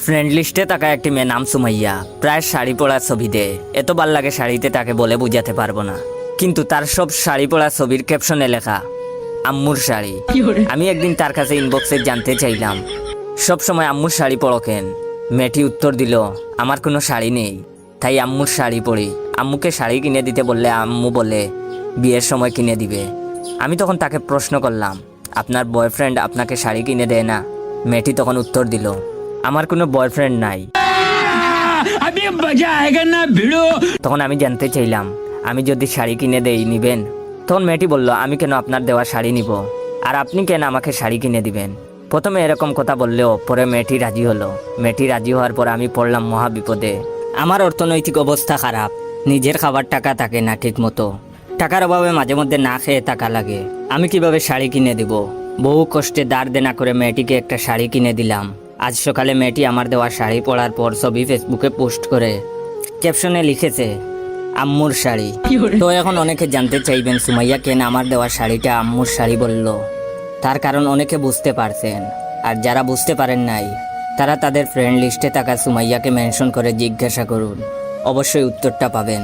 Friend লিস্টে থাকা একটি মেয়ে নাম সুমাইয়া, প্রায় শাড়ি পরা ছবি দেয়। এত ভাল লাগে শাড়িতে, তাকে বলে বোঝাতে পারবো না। কিন্তু তার সব শাড়ি পরা ছবির ক্যাপশনে লেখা আম্মুর শাড়ি। আমি একদিন তার কাছে ইনবক্সে জানতে চাইলাম, সব সময় আম্মুর শাড়ি পরো কেন? মেয়েটি উত্তর দিল, আমার কোনো শাড়ি নেই, তাই আম্মুর শাড়ি পরি। আম্মুকে শাড়ি কিনে দিতে বললে আম্মু বলে বিয়ের সময় কিনে দিবে। আমি তখন তাকে প্রশ্ন করলাম, আপনার বয়ফ্রেন্ড আপনাকে শাড়ি কিনে দেয় না? মেয়েটি তখন উত্তর দিল, আমার কোনো বয়ফ্রেন্ড নাই। তখন আমি জানতে চাইলাম, আমি যদি শাড়ি কিনে দেই নিবেন? তখন মেয়েটি বলল, আমি কেন আপনার দেওয়া শাড়ি নিব, আর আপনি কেন আমাকে শাড়ি কিনে দিবেন? প্রথমে এরকম কথা বললেও পরে মেয়েটি রাজি হলো। মেয়েটি রাজি হওয়ার পর আমি পড়লাম মহা বিপদে। আমার অর্থনৈতিক অবস্থা খারাপ, নিজের খাবার টাকা থাকে না ঠিক মতো, টাকার অভাবে মাঝে মধ্যে না খেয়ে টাকা লাগে। আমি কিভাবে শাড়ি কিনে দিব? বহু কষ্টে ধার দেনা করে মেয়েটিকে একটা শাড়ি কিনে দিলাম। আজ সকালে মেয়েটি আমার দেওয়া শাড়ি পরার পর ছবি ফেসবুকে পোস্ট করে ক্যাপশনে লিখেছে আম্মুর শাড়ি। তো এখন অনেকে জানতে চাইবেন সুমাইয়া কেন আমার দেওয়া শাড়িটা আম্মুর শাড়ি বলল। তার কারণ অনেকে বুঝতে পারছেন, আর যারা বুঝতে পারেন নাই তারা তাদের ফ্রেন্ড লিস্টে থাকা সুমাইয়াকে মেনশন করে জিজ্ঞাসা করুন, অবশ্যই উত্তরটা পাবেন।